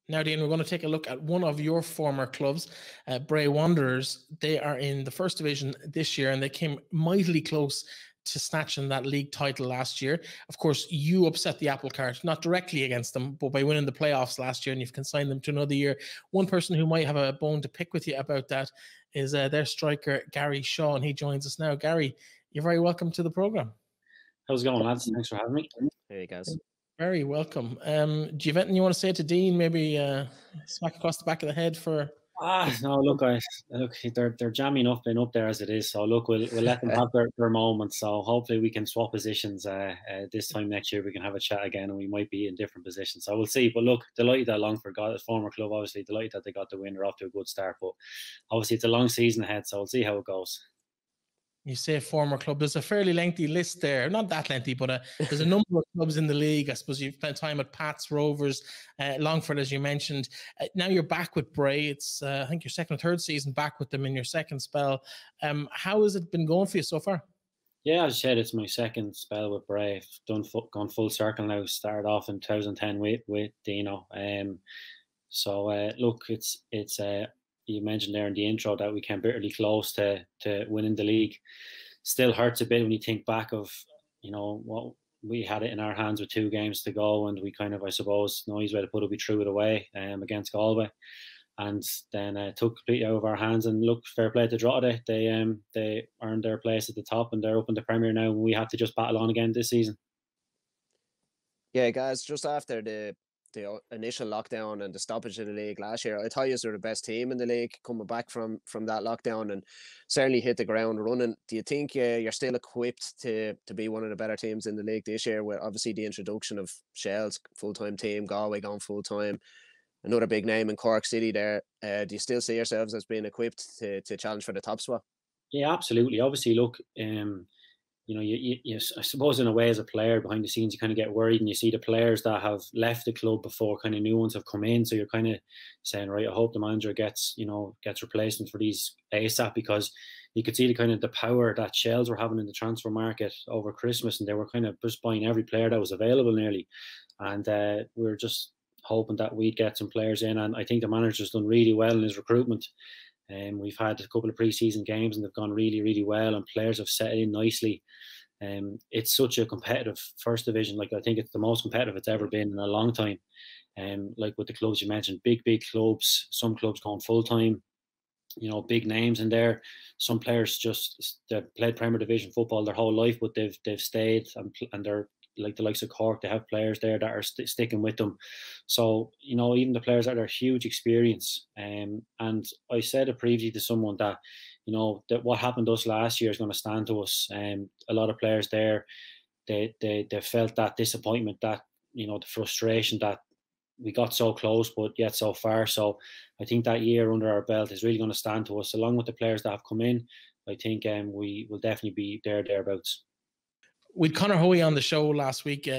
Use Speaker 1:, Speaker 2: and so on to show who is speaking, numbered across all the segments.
Speaker 1: Now, Dean, we're going to take a look at one of your former clubs, Bray Wanderers. They are in the first division this year, and they came mightily close to snatching that league title last year. Of course, you upset the apple cart, not directly against them, but by winning the playoffs last year, and you've consigned them to another year. One person who might have a bone to pick with you about that is their striker, Gary Shaw, and he joins us now. Gary, you're very welcome to the programme.
Speaker 2: How's it going, lads? Thanks for having me.
Speaker 3: Hey, guys.
Speaker 1: Very welcome. Do you have anything you want to say to Dean? Maybe smack across the back of the head for...
Speaker 2: No, look, they're jamming up and up there as it is. So look, we'll let them have their moment. So hopefully we can swap positions. This time next year we can have a chat again, and we might be in different positions. So we'll see. But look, delighted that Longford got a former club. Obviously, delighted that they got the win. They're off to a good start. But obviously, it's a long season ahead. So we'll see how it goes.
Speaker 1: You say former club. There's a fairly lengthy list there. Not that lengthy, but there's a number of clubs in the league. I suppose you've spent time at Pats, Rovers, Longford, as you mentioned. Now you're back with Bray. It's, I think, your second or third season back with them in your second spell. How has it been going for you so far?
Speaker 2: Yeah, as I said, it's my second spell with Bray. I've gone full circle now. Started off in 2010 with Dino. Look, it's you mentioned there in the intro that we came bitterly close to winning the league. Still hurts a bit when you think back of, what we had it in our hands with 2 games to go, and we kind of, I suppose, no easy way to put it, we threw it away against Galway, and then took completely out of our hands. And look, fair play to Drogheda. They earned their place at the top, and they're up in the Premier now, and we have to just battle on again this season.
Speaker 3: Yeah, guys, just after the initial lockdown and the stoppage in the league last year, I thought you were the best team in the league coming back from that lockdown, and certainly hit the ground running. Do you think you're still equipped to be one of the better teams in the league this year, with obviously the introduction of Shell's full-time team, Galway going full-time, another big name in Cork City there? Do you still see yourselves as being equipped to challenge for the top spot?
Speaker 2: Yeah, absolutely. Obviously, look, you I suppose in a way as a player behind the scenes, you kind of get worried, and you see the players that have left the club before kind of new ones have come in. So you're kind of saying, right, I hope the manager gets replacements for these ASAP, because you could see the power that Shells were having in the transfer market over Christmas, and they were kind of just buying every player that was available nearly. And we were just hoping that we'd get some players in, and I think the manager's done really well in his recruitment. We've had a couple of pre-season games, and they've gone really, really well, and players have set in nicely. It's such a competitive first division. Like, I think it's the most competitive it's ever been in a long time. Like with the clubs you mentioned, big clubs, some clubs going full-time, big names in there. Some players they've played Premier Division football their whole life, but they've stayed, and they're like the likes of Cork. They have players there that are sticking with them. So, even the players that are huge experience. And I said it previously to someone that, that what happened to us last year is going to stand to us. A lot of players there, they felt that disappointment, that, the frustration that we got so close, but yet so far. So I think that year under our belt is really going to stand to us, along with the players that have come in. I think we will definitely be thereabouts.
Speaker 1: We had Conor Hoey on the show last week,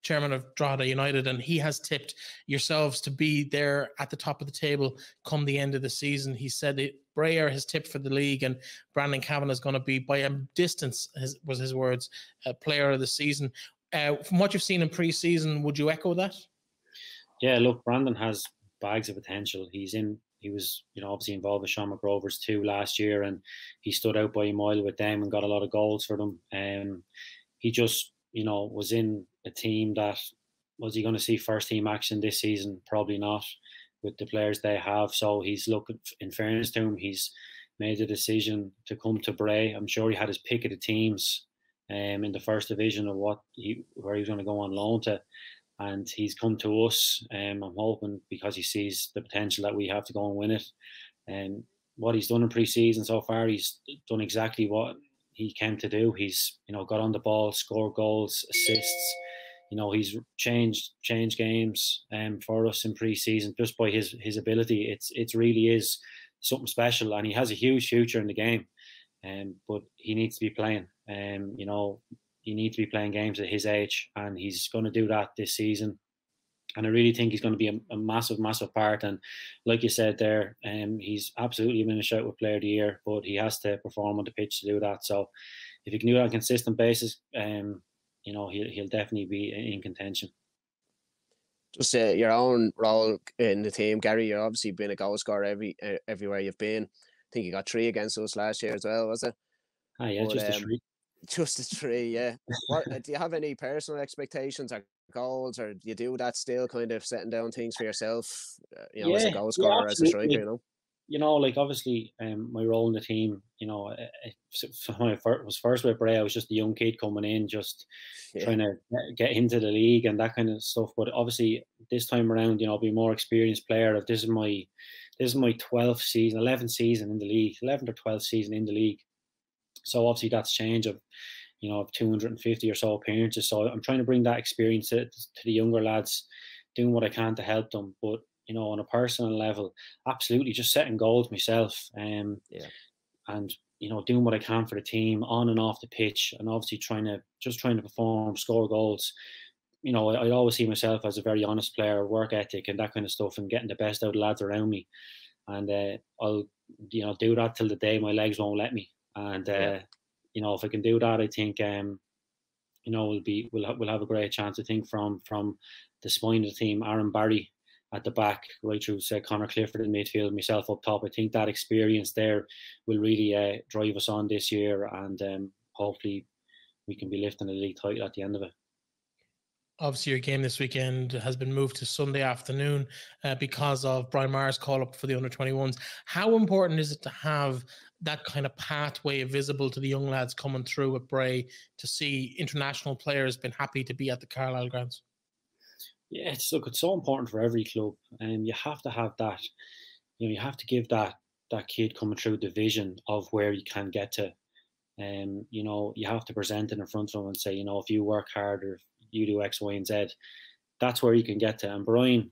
Speaker 1: chairman of Drogheda United, and he has tipped yourselves to be there at the top of the table come the end of the season. He said Bray are his tip for the league, and Brandon Kavanagh is going to be, by a distance, was his words, player of the season. From what you've seen in pre-season, would you echo that?
Speaker 2: Yeah, look, Brandon has bags of potential. He was, obviously involved with Sean McGrovers too last year, and he stood out by a mile with them and got a lot of goals for them. He just, was in a team that, was he going to see first team action this season? Probably not, with the players they have. So he's looking, in fairness to him, he's made the decision to come to Bray. I'm sure he had his pick of the teams in the first division of where he was going to go on loan to. And he's come to us. I'm hoping, because he sees the potential that we have to go and win it. And what he's done in pre-season so far, he's done exactly what he came to do. He's, got on the ball, scored goals, assists. He's changed games for us in pre-season just by his ability. It really is something special, and he has a huge future in the game. But he needs to be playing. You need to be playing games at his age, and he's going to do that this season. And I really think he's going to be a massive, massive part. And like you said there, he's absolutely been a shout with Player of the Year, but he has to perform on the pitch to do that. So if he can do that on a consistent basis, he'll definitely be in contention.
Speaker 3: Just your own role in the team, Gary. You've obviously been a goal scorer everywhere you've been. I think you got 3 against us last year as well, was it?
Speaker 2: Ah, yeah,
Speaker 3: But,
Speaker 2: just a 3.
Speaker 3: Just a 3, yeah. What do you have any personal expectations or goals, or do you do that still, kind of setting down things for yourself? As a goal scorer, as a striker,
Speaker 2: like obviously, my role in the team, when I was first with Bray, I was just a young kid coming in, just trying to get into the league and that kind of stuff. But obviously, this time around, be a more experienced player. This is my 12th season, 11th season in the league, 11th or 12th season in the league. So obviously, that's change of 250 or so appearances. So I'm trying to bring that experience to the younger lads, doing what I can to help them. But on a personal level, absolutely just setting goals myself. And doing what I can for the team on and off the pitch, and obviously trying to perform, score goals. I always see myself as a very honest player, work ethic and that kind of stuff, and getting the best out of the lads around me. And I'll do that till the day my legs won't let me. And if I can do that, I think we'll have a great chance. I think from the spine of the team, Aaron Barry at the back, right through Conor Clifford in midfield, myself up top. I think that experience there will really drive us on this year, and hopefully we can be lifting the league title at the end of it.
Speaker 1: Obviously, your game this weekend has been moved to Sunday afternoon because of Brian Maher's call-up for the under-21s. How important is it to have that kind of pathway visible to the young lads coming through at Bray, to see international players been happy to be at the Carlisle grounds?
Speaker 2: Yeah, it's so important for every club, and you have to have that. You have to give that kid coming through the vision of where you can get to. You have to present it in front of them and say, if you work hard or if you do X, Y, and Z, that's where you can get to. And Brian,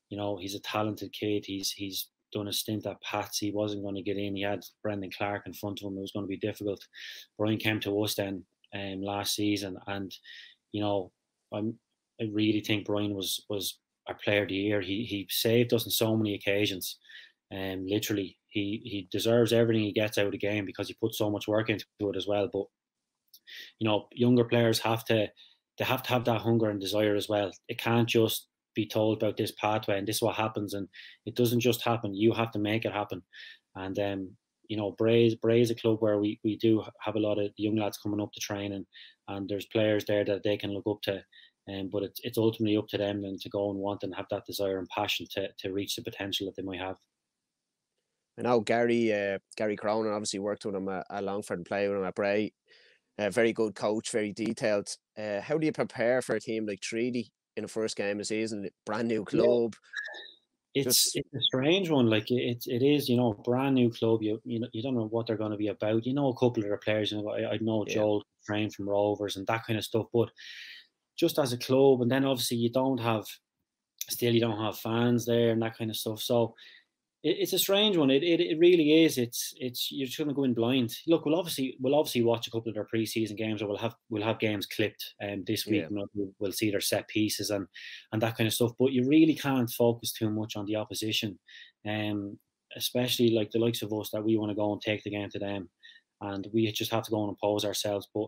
Speaker 2: he's a talented kid. He's done a stint at Pats. He wasn't going to get in. He had Brendan Clark in front of him. It was going to be difficult. Brian came to us then last season, and I really think Brian was our player of the year. He saved us on so many occasions. Literally, he deserves everything he gets out of the game because he put so much work into it as well. But younger players have to have that hunger and desire as well. It can't just be told about this pathway and this is what happens, and it doesn't just happen. You have to make it happen. And Bray is a club where we do have a lot of young lads coming up to train, and there's players there that they can look up to. But it's ultimately up to them and to go and want and have that desire and passion to reach the potential that they might have.
Speaker 3: I know Gary Cronin obviously worked with him at Longford and played with him at Bray. Very good coach, very detailed. How do you prepare for a team like Treaty in the first game of the season? Brand new club.
Speaker 2: Yeah. It's a strange one. Like it is, brand new club. You don't know what they're going to be about. A couple of their players. I know Joel trained from Rovers and that kind of stuff, but just as a club, and then obviously you don't have fans there and that kind of stuff. So it's a strange one. It really is. It's you're just going to go in blind. Look, we'll obviously watch a couple of their pre-season games, or we'll have games clipped this week. Yeah. We'll see their set pieces and that kind of stuff. But you really can't focus too much on the opposition, especially like the likes of us that we want to go and take the game to them, and we just have to go and impose ourselves. But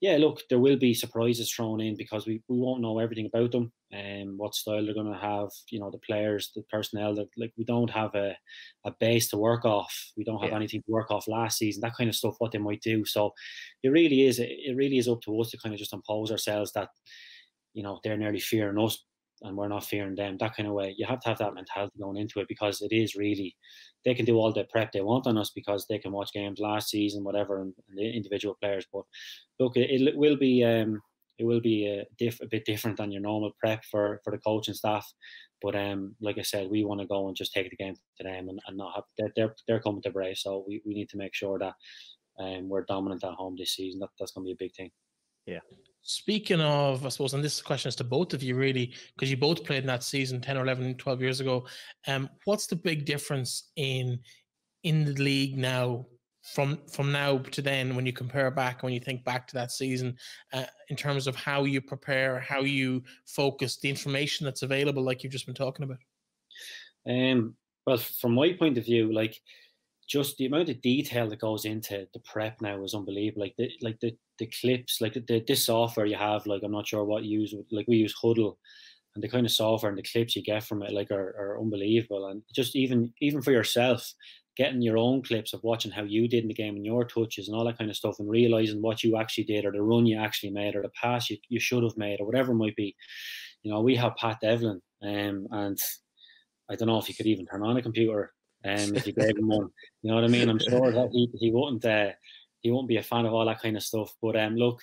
Speaker 2: yeah, look, there will be surprises thrown in because we won't know everything about them and what style they're going to have, the players, the personnel. That we don't have a base to work off. We don't have anything to work off last season, that kind of stuff, what they might do. So it really is up to us to kind of just impose ourselves that, they're nearly fearing us and we're not fearing them, that kind of way. You have to have that mentality going into it because it is really, they can do all the prep they want on us because they can watch games last season, whatever, and the individual players. But look, it will be a bit different than your normal prep for the coaching staff. But like I said, we want to go and just take the game to them and not have they're coming to Bray, so we need to make sure that we're dominant at home this season. That's going to be a big thing.
Speaker 3: Yeah.
Speaker 1: Speaking of, I suppose, and this question is to both of you really, because you both played in that season 10 or 11, 12 years ago. What's the big difference in the league now from now to then when you compare back, when you think back to that season, in terms of how you prepare, how you focus, the information that's available, like you've just been talking about?
Speaker 2: Well, from my point of view, like just the amount of detail that goes into the prep now is unbelievable. Like the clips, like this software you have, like I'm not sure what you use, like we use Huddle and the kind of software and the clips you get from it like are unbelievable. And just even for yourself, getting your own clips of watching how you did in the game and your touches and all that kind of stuff, and realizing what you actually did, or the run you actually made, or the pass you should have made, or whatever it might be. You know, we have Pat Devlin, and I don't know if he could even turn on a computer if you gave him one. You know what I mean? I'm sure that he wouldn't be a fan of all that kind of stuff. But look,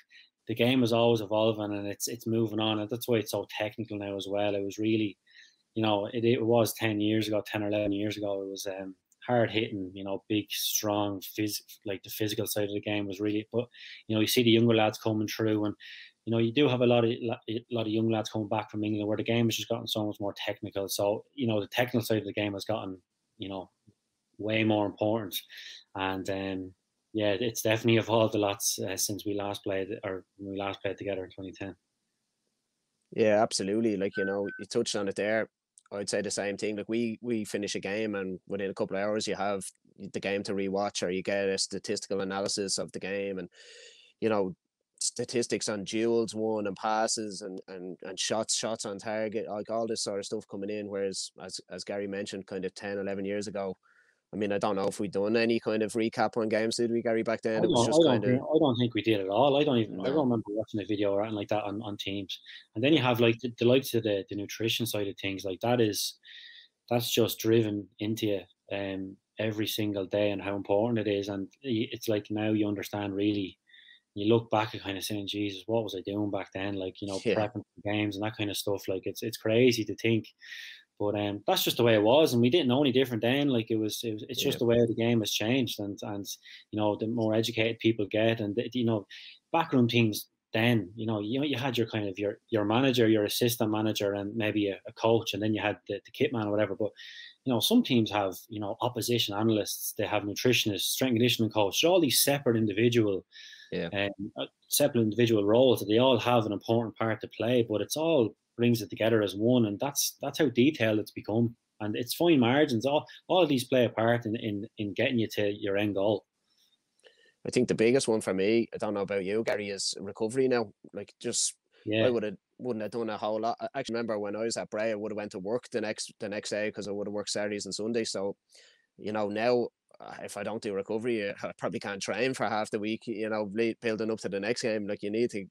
Speaker 2: the game is always evolving, and it's moving on, and that's why it's so technical now as well. It was really, you know, it was 10 or 11 years ago. It was hard hitting, you know, big, strong, like the physical side of the game was really. But you know, you see the younger lads coming through, and you know, you do have a lot of young lads coming back from England, where the game has just gotten so much more technical. So you know, the technical side of the game has gotten, you know, way more important, and yeah, it's definitely evolved a lot since we last played, or when we last played together in 2010.
Speaker 3: Yeah, absolutely. Like, you know, you touched on it there. I'd say the same thing. Like we finish a game, and within a couple of hours you have the game to rewatch, or you get a statistical analysis of the game, and you know, statistics on duels won and passes and shots on target, like all this sort of stuff coming in. Whereas as Gary mentioned, kind of 10, 11 years ago, I mean, I don't know if we'd done any kind of recap on games, did we, Gary, back then? It was just
Speaker 2: I don't think we did at all. I don't remember watching a video or anything like that on Teams. And then you have like the likes of the nutrition side of things. Like that's just driven into you every single day, and how important it is. And it's like now you understand really. You look back and kind of saying, Jesus, what was I doing back then? Like, you know, prepping for games and that kind of stuff. Like it's crazy to think. But that's just the way it was, and we didn't know any different then. Like it's just the way the game has changed, and you know, the more educated people get, and you know, backroom teams then, you know, you had your kind of your manager, your assistant manager, and maybe a coach, and then you had the kit man or whatever. But you know, some teams have, you know, opposition analysts, they have nutritionists, strength and conditioning coach, all these separate individual roles that they all have an important part to play, but it's all brings it together as one, and that's how detailed it's become, and it's fine margins. All of these play a part in getting you to your end goal.
Speaker 3: I think the biggest one for me, I don't know about you, Gary, is recovery now. Like, just I wouldn't have done a whole lot. I actually remember when I was at Bray, I would have went to work the next day, because I would have worked Saturdays and Sundays. So, you know, now if I don't do recovery, I probably can't train for half the week, you know, building up to the next game. Like, you need to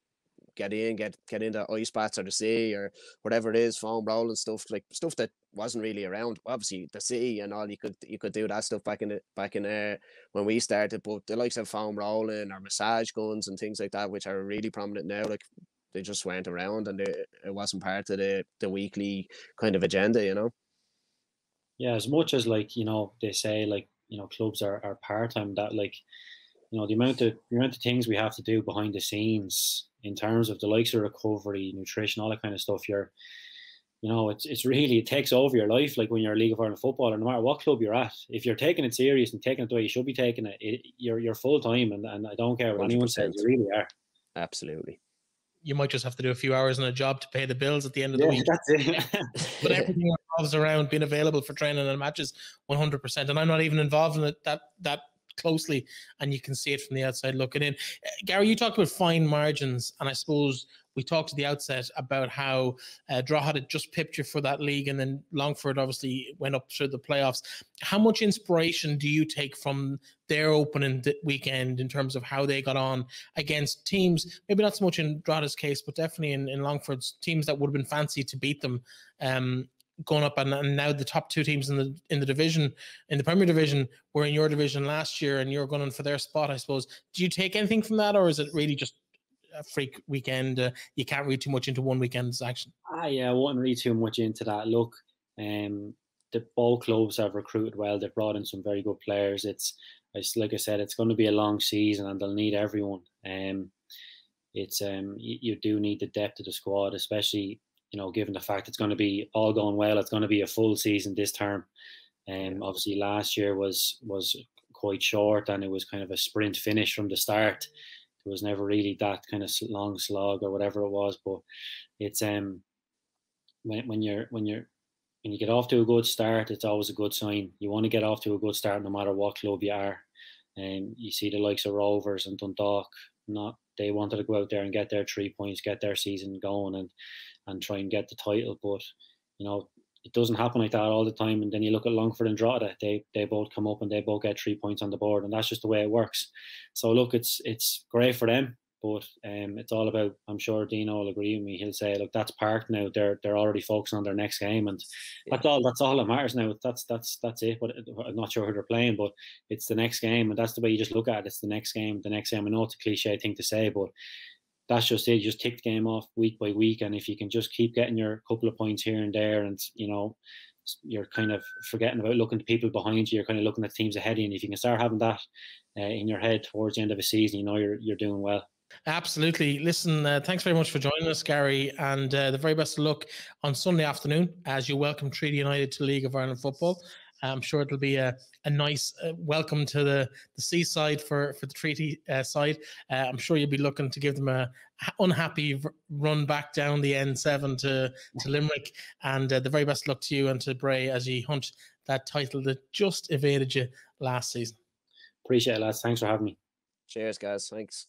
Speaker 3: get into ice baths or the sea or whatever it is, foam rolling stuff, like stuff that wasn't really around. Obviously the sea and all, you could do that stuff back in when we started, but the likes of foam rolling or massage guns and things like that, which are really prominent now, like they just weren't around, and it wasn't part of the weekly kind of agenda, you know.
Speaker 2: Yeah, as much as, like, you know, they say, like, you know, clubs are part-time, that, like, you know, the amount of things we have to do behind the scenes in terms of the likes of recovery, nutrition, all that kind of stuff, you know, it's really, it takes over your life. Like when you're a League of Ireland footballer, no matter what club you're at, if you're taking it serious and taking it the way you should be taking it, you're full time, and I don't care what 100%. Anyone says, you really are.
Speaker 3: Absolutely.
Speaker 1: You might just have to do a few hours on a job to pay the bills at the end of the week.
Speaker 2: That's it.
Speaker 1: But everything revolves around being available for training and matches 100%. And I'm not even involved in it that closely, and you can see it from the outside looking in. Gary, you talked about fine margins, and I suppose we talked at the outset about how Drogheda had just pipped you for that league, and then Longford obviously went up through the playoffs. How much inspiration do you take from their opening weekend in terms of how they got on against teams, maybe not so much in Drogheda's case, but definitely in Longford's, teams that would have been fancy to beat them, going up, and now the top two teams in the division, in the Premier Division, were in your division last year, and you're going for their spot, I suppose. Do you take anything from that, or is it really just a freak weekend? You can't read too much into one weekend's action.
Speaker 2: Yeah, I wouldn't read too much into that. Look, the both clubs have recruited well. They've brought in some very good players. It's like I said, it's going to be a long season, and they'll need everyone. You do need the depth of the squad, especially, you know, given the fact it's going to be all going well. It's going to be a full season this term. Obviously last year was quite short, and it was kind of a sprint finish from the start. There was never really that kind of long slog or whatever it was. But it's when you get off to a good start, it's always a good sign. You want to get off to a good start no matter what club you are. You see the likes of Rovers and Dundalk, they wanted to go out there and get their 3 points, get their season going, and and try and get the title. But you know, it doesn't happen like that all the time. And then you look at Longford and Drogheda, they both come up and they both get 3 points on the board, and that's just the way it works. So look, it's great for them, but it's all about, I'm sure Dino will agree with me, he'll say, look, that's parked now. They're already focusing on their next game, and that's all that matters now. That's it. But I'm not sure who they're playing, but it's the next game, and that's the way you just look at it. It's the next game. I know it's a cliche thing to say, but that's just it. You just tick the game off week by week, and if you can just keep getting your couple of points here and there, and you know, you're kind of forgetting about looking to people behind you. You're kind of looking at teams ahead of you, and if you can start having that in your head towards the end of a season, you know you're doing well.
Speaker 1: Absolutely. Listen, thanks very much for joining us, Gary, and the very best of luck on Sunday afternoon as you welcome Treaty United to League of Ireland football. I'm sure it'll be a nice welcome to the seaside for the Treaty side. I'm sure you'll be looking to give them a unhappy run back down the N7 to Limerick, and the very best of luck to you and to Bray as you hunt that title that just evaded you last season.
Speaker 2: Appreciate it, lads. Thanks for having me.
Speaker 3: Cheers, guys. Thanks.